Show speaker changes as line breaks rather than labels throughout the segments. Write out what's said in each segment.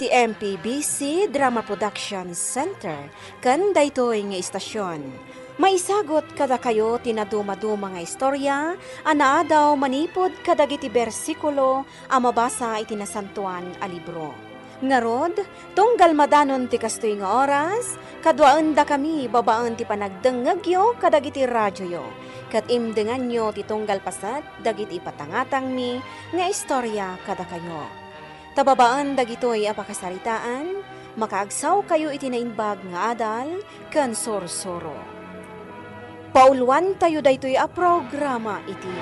iti MPBC Drama Production Center ken daytoy nga istasyon. Maisagot kada kayo tinaduma-duma nga istorya, anaadaw manipod kadagiti bersikulo a mabasa iti nasantuan a libro. Ngarod, tunggal madanon ti kastoy nga oras, kadwaan da kami babaan ti panagdengegyo kadagiti radyo yo. Kat imdengan nyo ti tunggal pasat dagiti patangatang mi nga istorya kada kayo. Tababaan dagitoy apakasaritaan, makaagsaw kayo iti naimbag nga adal, ken sorsoro. Pauluan tayo daytoy a programa iti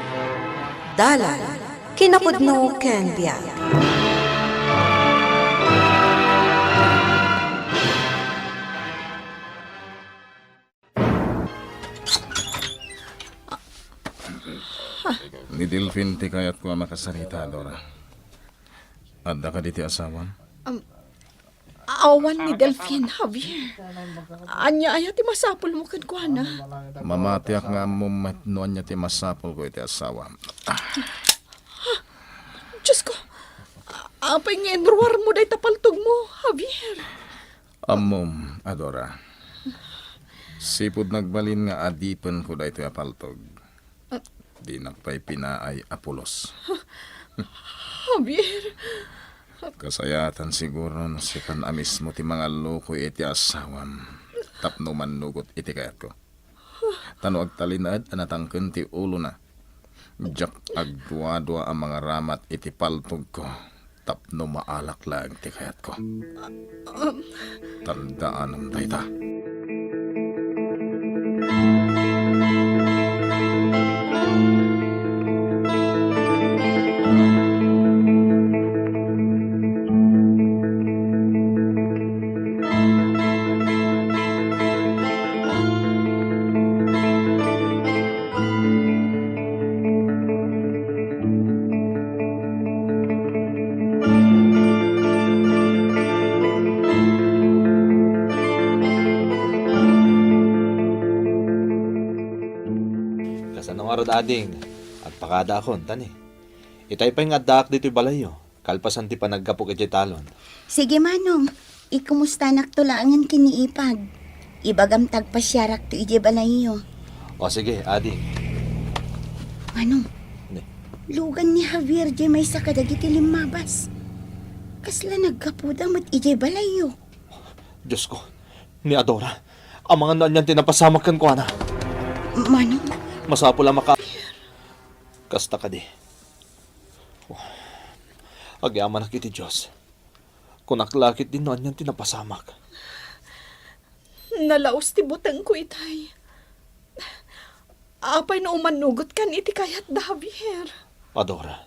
Dalal Kinapudno ken Biag.
Ni Delphine ti kayat ko makasarita, Dora. Adda ka diti asawan?
Awan ni Delphine, Javier. Anya aya ti masapol mo kan kuana.
Mamatiak nga mo matnuan niya ti masapol ko iti asawa.
Diyos ko, apay nga enruwar mo day tapaltog mo, Javier.
Amom, Adora. Sipod nagbalin nga adipen ko da ito apaltog. Di nagpay pinaay apulos.
Javier.
Kasayatan siguro na si kan amis mo ti mga loko iti asawam. Tapno manugot iti kayat ko. Tano agtalinad anatangken ti ulo na. Jak agduadua ang mga ramat iti paltog ko. Tapno maalak lang ti kayat ko. Tandaan ang dayta.
Arod ading, agpakada akon, tani. Itay pa yung adak dito'y balayo, kalpasan ti panagkapok iti talon.
Sige manong, ikumusta naktulangan kiniipag. Ibagam tagpasyarak to ije balayo.
O sige, ading.
Manong,
Ne.
lugan ni Javier jay may sakadagiti limabas. Kasla nagkapuda mat ije balayo.
Diyos ko, ni Adora, ang mga naan niyan tinapasamakan ko, ana.
Manong,
Masapo lang maka... Kasta ka di. Agyaman na kiti Diyos. Kung naklakit din noon yan tinapasamak.
Nalaos ti butang ko itay. Apay na umanugot kan iti kayat da, Javier.
Adora,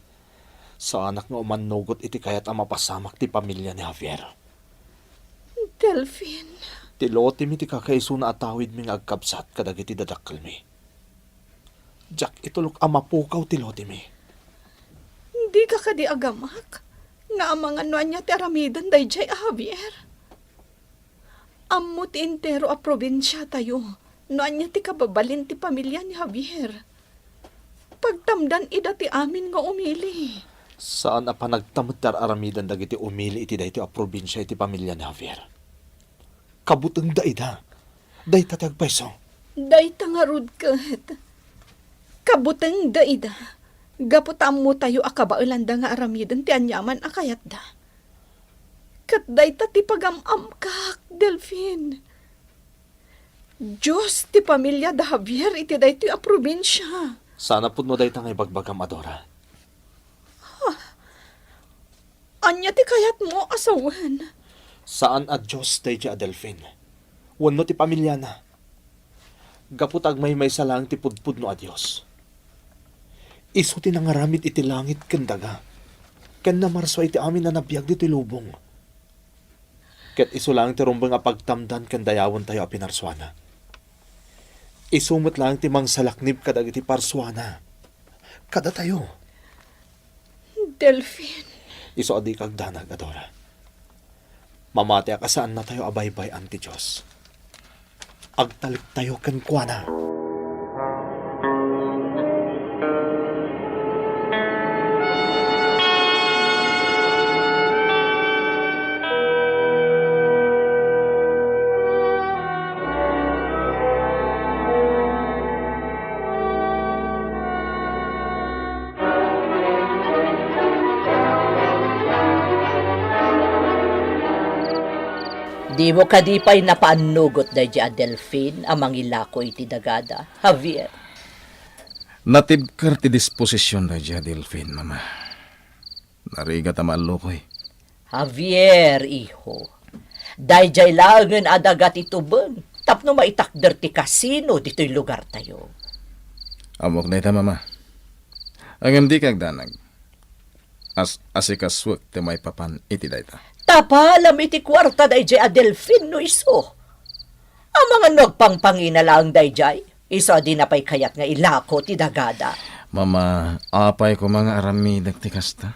sa anak nga umanugot iti kayat ang mapasamak ti pamilya ni Javier.
Delphine.
Ti loti mi ti kakaiso na atawid mi nga agkabsat kadag iti dadakkel mi. Jack, itulok ang mapukaw ti loti mi.
Hindi ka kadi agamak. Nga ang mga nuan niya ti aramidan day jay, Javier. Ammo ti entero a probinsya tayo. Nuan niya ti kababalin ti pamilya ni Javier. Pagtamdan ida ti amin nga umili.
Saan a panagtamot tar aramidan dagiti umili iti dayto a probinsya iti pamilya ni Javier? Kabuteng daida. Day tatagpaiso.
Day tangarud kat. Kabuteng daida. Gaputam mo tayo akabailanda nga aramidan ti anyaman akayat da. Kat day ta ti pagamam kak, Delphine. Diyos ti pamilya da Javier iti day ti a probinsya.
Sana pud mo day tangay bagbagam, Adora.
Anya ti kayat mo asawan.
Saan a Diyos day ti Adelphine? Wano ti pamilya na. Gaputag may salang ti pudpud no a Diyos. Isu ti nangaramid iti langit kendaga. Ken namarswa iti amin na nabiyag diti lubong. Ket isu lang ti rumbeng a pagtamdan ken dayawon tayo a pinarswana. Isumot lang ti mangsalaknib kadag iti parswana. Kada tayo.
Delphine.
Isu adi kag danag, Adora. Mamati akasaan na tayo abaybay anti Diyos. Agtalik tayo ken kuana.
Di mo kadipay napaanugot da di Adelfin ang mangilako iti dagada, Javier.
Natibkar ti disposisyon da dya, Delphine, mama. Nariga tamalo ko eh.
Javier, iho. Dayjay langan adagat itubeng. Tapno maitakder ti kasino dito'y lugar tayo.
Amok na ita, mama. Ang hindi kag danag. Asikaswak ti may papan iti dayta.
Tapalam iti kwarta dayjay Adelfin no iso. Ang mga nagpangpangina lang dayjay. Iso di na pa'y kayat nga ilako ti dagada.
Mama, apay ko mga aramidag ti kasta.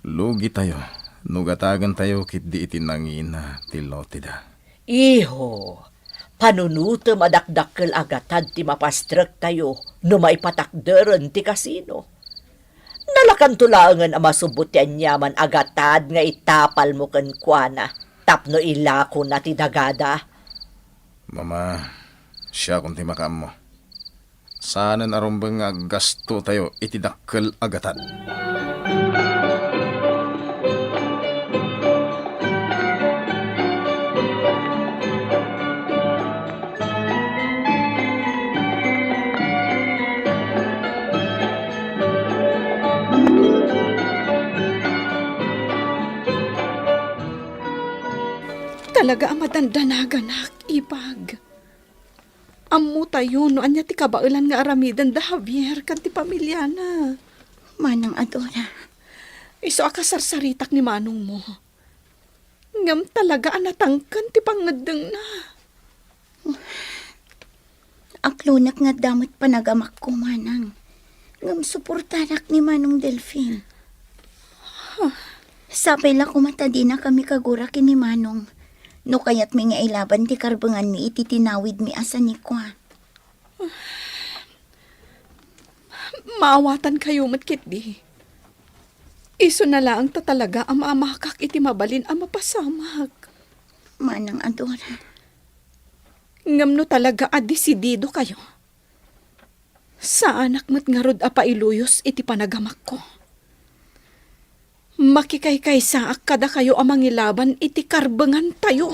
Lugi tayo. Nugatagan tayo kit di itinangina ti lotida.
Iho, panunuto madakdakkel agatad ti mapastrek tayo no maipatakderen ti kasino. Nalakan tulangan ang masubot ti anyaman agatad nga itapal mo ken kuana tapno ilako na ti dagada.
Mama, siya kung ti makam mo. Sana narumbang nga gasto tayo itidakkel agatan.
Talaga ang madandanagan, ipag. Ammo tayo, no anya ti kabailan nga aramidan da Javier, kan ti pamilya na.
Manang Adora,
Iso akasarsaritak ni manong mo. Ngam talaga anatangkan ti pangadeng na.
aklunak nga damot panagamak ko, manang. Ngam suportarak ni Manong Delphine. Sapay la kumata di na kami kagura kini Manong. No kayat mi nga ilaban ti karbangan mi iti tinawid mi asa ni kwa.
Maawatan kayo matkit di. Iso na lang ta talaga ang maamakak iti mabalin ang mapasamak.
Manang Adora,
Ngam no talaga adesidido kayo. Sa anak mo't nga rod apailuyos iti panagamak ko. Makikaykaysaak kada kayo amang ilaban iti karbangan tayo.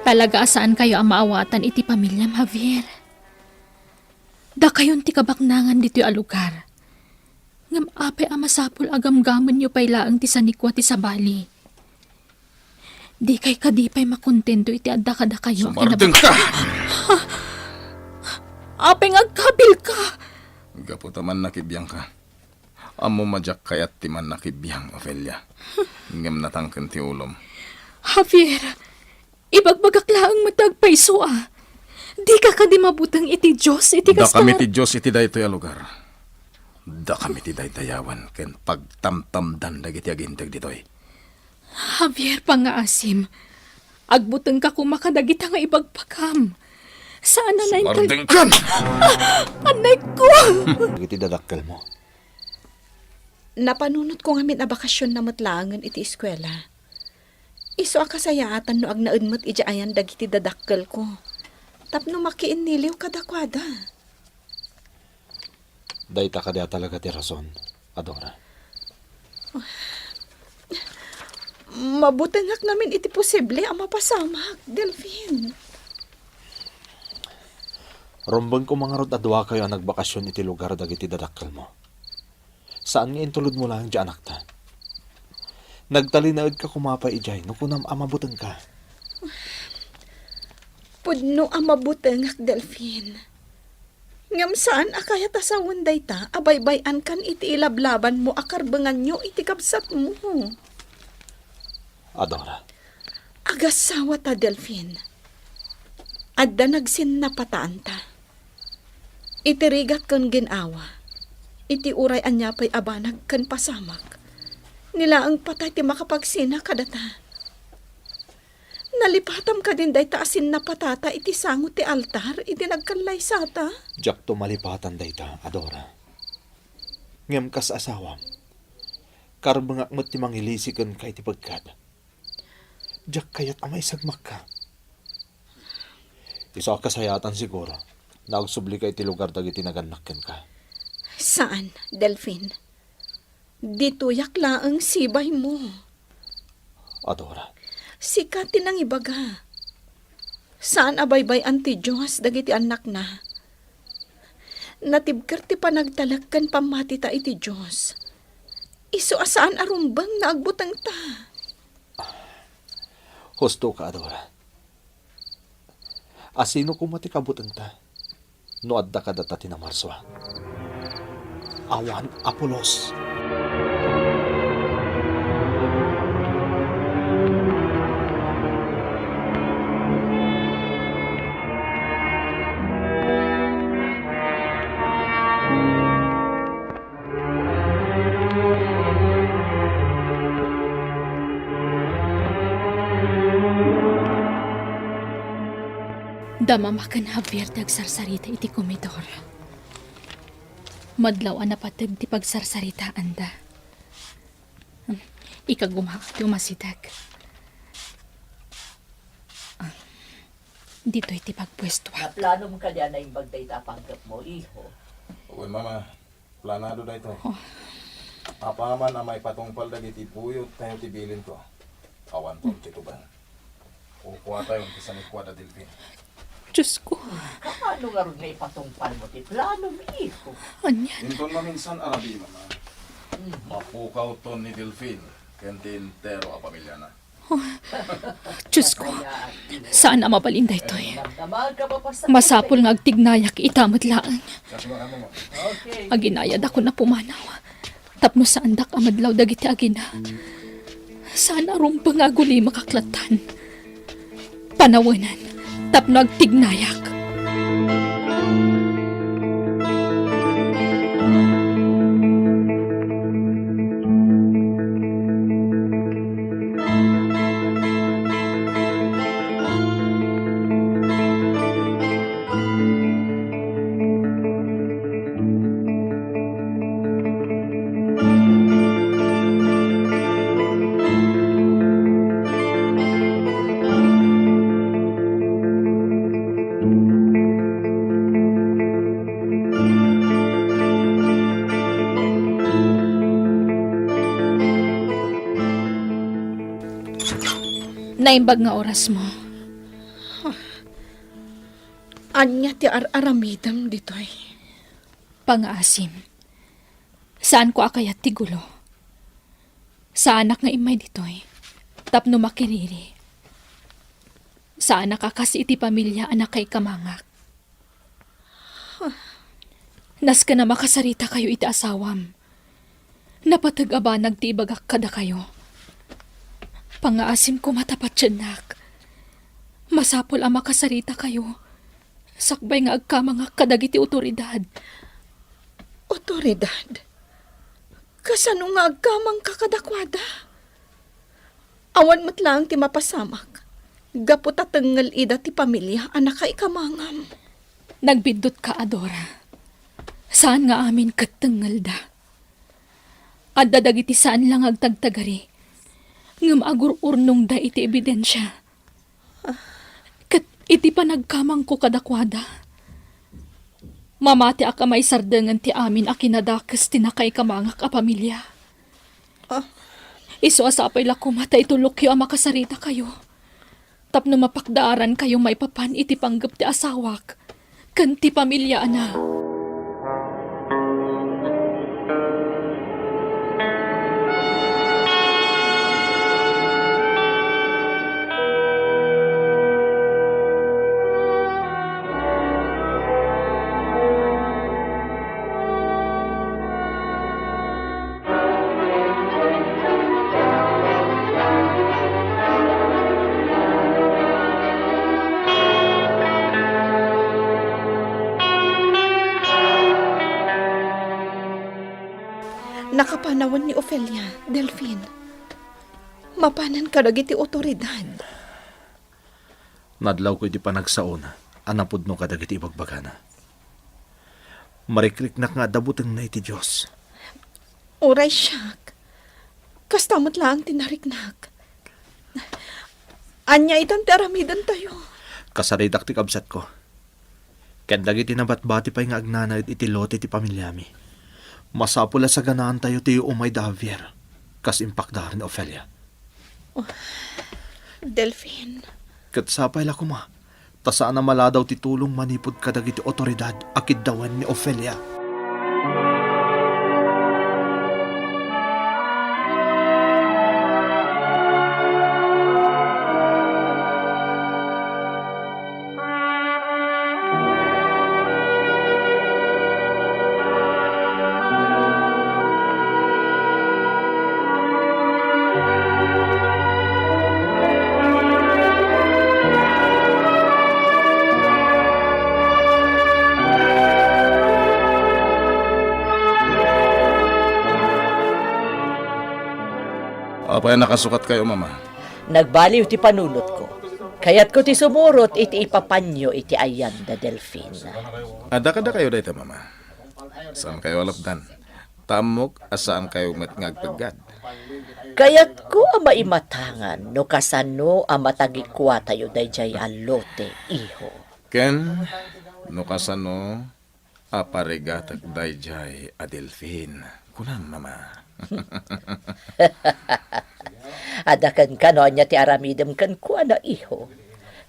Talaga asaan kayo ang maawatan iti pamilyam, Javier? Da kayon ti kabaknangan dito yung alugar. Ngam apay ang masapul agamgaman nyo pay laang ti sanikwa ti sabali. Di kay kadipay makontento iti adda kada kayo.
Sumardeng ka!
Apay ngagkabil ka!
Gaputaman nakibiyang ka. Amo madyak kayat ti man nakibiyang, Ophelia. Ngam natangken ti ulom.
Javier, ibagbagak laang matagpaiso ah. Di ka di mabutang iti Diyos, iti
Da
kastar.
kami ti Diyos iti daytoy a lugar. Da kami ti daydayawan ken pagtamtamdan dagiti agintag ditoy.
Javier, pangaasim. Agbutang ka kumakadagita nga ibagpakam. Saan na nain
Sumardeng ka!
Anay ko!
Iti dadakkel mo.
Napanunot ko ngamin a bakasyon na matlangan iti eskwela. Iso ang kasayaatan no ag naunmat iti ayan dagiti dadakkel ko. Tapno makiin niliw kadakwada.
Dayta ka dia talaga ti rason, Adora.
Mabutangak namin iti posible ang mapasamak, Delphine.
Rombang ko mga rod adwa kayo ang nagbakasyon iti lugar dagiti dadakkel mo. Saan nga intulod mo lang di anak ta? Nagtalinaod ka kumapay ijay no kunam amabuteng ka.
Pudno ang mabutangak, Delphine. Ngam saan akayat asawon day ta, abaybayan kan iti ilablaban mo akarbangan nyo iti kapsat mo.
Adora,
Agasawa ta, Delphine. Adda nagsin na pataan ta. Itirigat kan ginawa. Iti uray anya pa'y abanag kan pasamak. Nila ang patay ti makapagsina kadata. Nalipatam ka din day taasin na patata iti sango ti altar, iti nagkalay sata.
Jak to malipatan dayta, Adora. Ngem kas asawam. Karbangak mo't ti mangilisikan kay ti pagkad. Jak kayat amay sagmak ka. Isa kasayatan siguro. Nagsubli kay ti lugar dagiti naganakken ka.
Saan, Delphine? Dito yaklaang sibay mo.
Adora.
Sikati nang ibaga. Saan abaybay anti Diyos dagiti anak na? Natibker ti panagtalagkan pamati ta iti Diyos. Isu asaan arumbang na agbutang ta.
Husto ka, Adora. Asino kumati kabutang ta? No adda ka data tinamarswa. Awan Apolos.
Damamakan Javier dagsarsarita iti komedor. Madlaw na patag ti pagsarsaritaan da. Ikagumaka ti umasidag. Dito iti pagpwesto.
Naplano mo ka diyan na yung bagdayta panggap mo, iho.
Uy, mama. Planado na ito. Apaman na may patungpal dagiti puyot tayo tibilin ko. Awan po tituban. Kukuha tayo sa nikwa da Delphine.
Diyos ko,
Kaano nga rin na ipatungpal mo, ti plano mo, iho.
anyan.
Inton maminsan arabi, mama. Mapukaw ton ni Delphine. Kentin tero a pamilya na.
Diyos ko, saan na mabalinda ito'y?
Namdamag ka pa pa sa...
Masapol nga agtignayak itamad laang.
Kasuwakan mo, ma.
Okay.
Aginayad ako na pumanaw. Tapno sa andak amadlaw dagiti agina. Saan arumbang nga guli makaklatan. Panawanan. Tapno agtignayak. Naimbag nga oras mo.
Anya ti aramidam ditoy.
Pangaasim. Saan ko akayat ti gulo? Sa anak nga imay ditoy. Tapno makiriri. Sa anak akas iti pamilya anak kay kamangak. Nas ka na makasarita kayo iti asawam. Napatag-aba nagtibagak kada kayo. Pangaasim ko matapat siyanak. Masapol ang makasarita kayo. Sakbay nga agkamangak kadagiti otoridad.
Otoridad? Kasano nga agkamang kakadakwada? Awan matlang ti mapasamak. Gapot atengal ida ti pamilya anak kay kamangam.
Nagbindot ka, Adora. Saan nga amin katengal da? Adda dagiti saan lang agtagtagari. Ngam agur-urnong da iti ebidensya. Kat iti pa nagkamang ko kadakwada. Mamati aka may sardangan ti amin a kinadakas tinakay kamangak a pamilya. Iso asapay la kumata itulok yo ang makasarita kayo. Tapno mapakdaaran kayo may papan iti panggap ti asawak. Kanti pamilya na.
Nakapanawan ni Ofelia, Delphine. Mapanan ka dagiti otoridad.
Nadlaw ko iti panagsaon, anapod no kadagiti ibagbagana. Marikrik na nga dabuteng na iti Diyos.
Uray siyak. Kastamot lang tinariknak. Anya itan ti aramidan tayo.
Kasaridak ti kabsat ko. Kandag iti nabatbati pa'y nga agnanay iti lote ti pamilyami. Masapula sa ganaan tayo ti umay da Javier. Kas impakdar ni Ofelia.
Delphine.
Kat sapay la kuma. Tasaan na maladaw ti tulong manipod kadag iti otoridad akid dawan ni Ofelia.
Apay nakasukat kayo, mama.
Nagbaliw ti panunot ko. Kayat ko ti sumurot iti ipapanyo iti ayan da Delphine.
Ada kayo dito, mama. Saan kayo alapdan? Tamok, asaan kayo matngagpagad?
Kayat ko ang maimatangan no kasano ang matagikwa tayo dayjay alote, iho.
Ken, no kasano, aparigatag dayjay Adelphine. Kunan, mama.
Adakan ka no anya ti aramidem kan kuha na iho.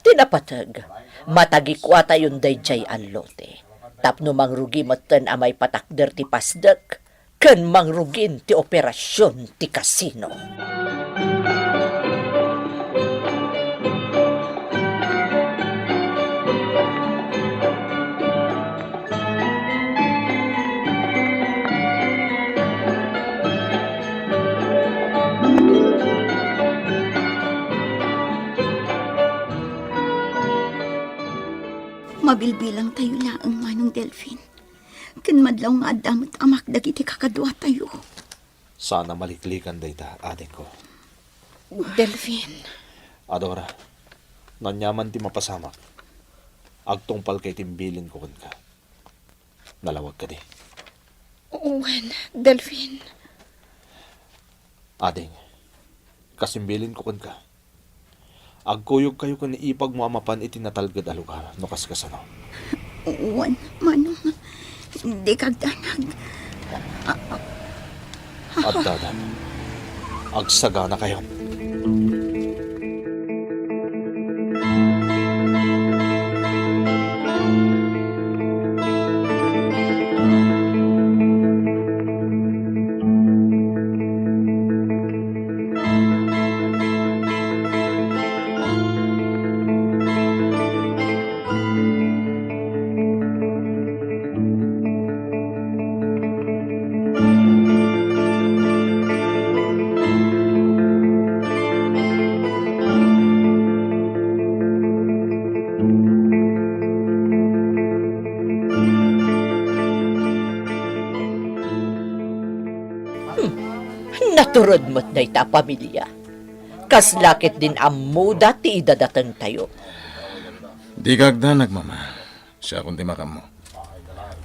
Tinapatag, matagikwa tayon dayjay alote. Tapno mangrugi matan amay patakder ti pasdek, ken mangrugin ti operasyon ti kasino.
Mabilbilang tayo laang manong Delphine. Ken madlaw nga adamot amak dagiti kakadwa tayo.
Sana maliklikan dayta, adik ko.
Delphine.
Adora, nanyaman ti mapasamak. Agtungpal kay timbilin ko kun ka. Nalawag ka di.
Uwan, Delphine.
Ading, kasimbilin ko kun ka. Agkuyog kayo kung ipag mo amapan iti natalgad a lugar, no kaskasano.
Uwan, manong. Di kagdanag.
At dadan, agsagana kayo.
Naturod mo't na ita pamilya. Kaslakit din amuda ti idadatang tayo.
Di kagdanag, mama. Siya kundi makam mo.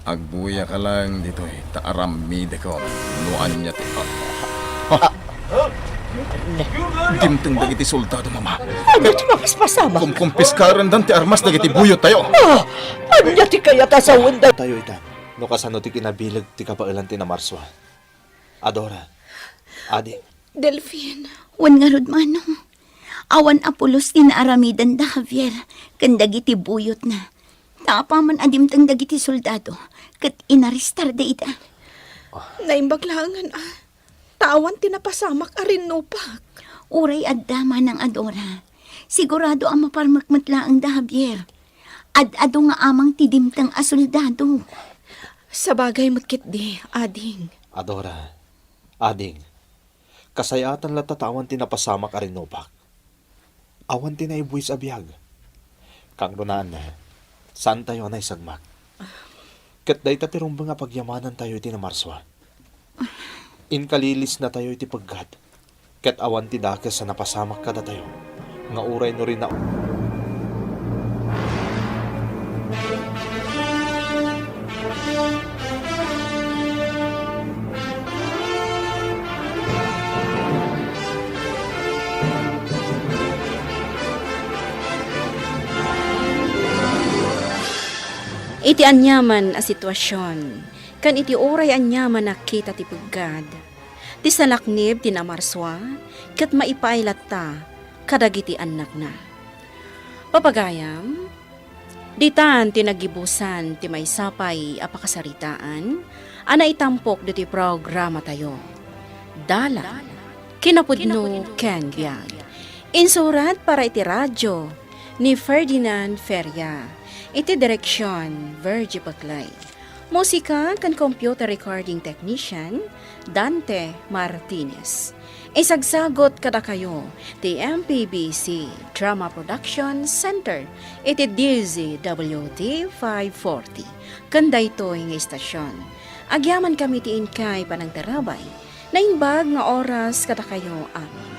Agbuya ka lang dito taaramide ko. Nuan niya ti... Dimteng dagiti soldado, mama.
Ano ti makaspasama?
Kumpiskaran dan ti armas dagiti buyot tayo.
Anya ti kaya tasawin da?
Tayo itan, no kasano ti kinabilag ti kapailan ti na Marswa. Adora, adi,
Delphine.
Wan nga rod manong. Awan apulos ti naaramidan da Javier. Ken dagiti buyot na. Tapaman adimtang dagiti soldado. Ket inaristar da ita.
Naimbaglangan Tawan tinapasamak arin nupak.
Uray adda ng Adora. Sigurado ang maparmakmatlaang da Javier. Ad-ado nga amang tidimtang a soldado.
Sa bagay mo't di, ading.
Adora, ading, kasayatan la tatawan tinapasamak arin nopak. Awan tinaibuis abiyag. Kang runaan na, saan tayo na isagmak? Kat day tatirumba nga pagyamanan tayo iti na Marswa. Inkalilis na tayo iti paggat. Kat awan ti dakes sa napasamak kada tayo. Nga uray no rin na...
Iti anyaman a sitwasyon, kan iti oray anyaman nakita ti pugad. Ti salaknib ti namarswa, kat maipailat ta, kadagiti anak na. Papagayam, ditan tinagibusan ti may sapay apakasaritaan, ana itampok diti programa tayo. Dala, kinapudno Ken Biag. Insurat para iti radyo ni Ferdinand Feria. Iti direksyon, Virgie Paclay. Musika kan computer recording technician, Dante Martinez. Isagsagot kada kayo, ti MPBC Drama Production Center, iti DZWD 540. Kanda ito yung istasyon. Agyaman kami ti inkay panang tarabay, na imbag nga oras kada kayo amin.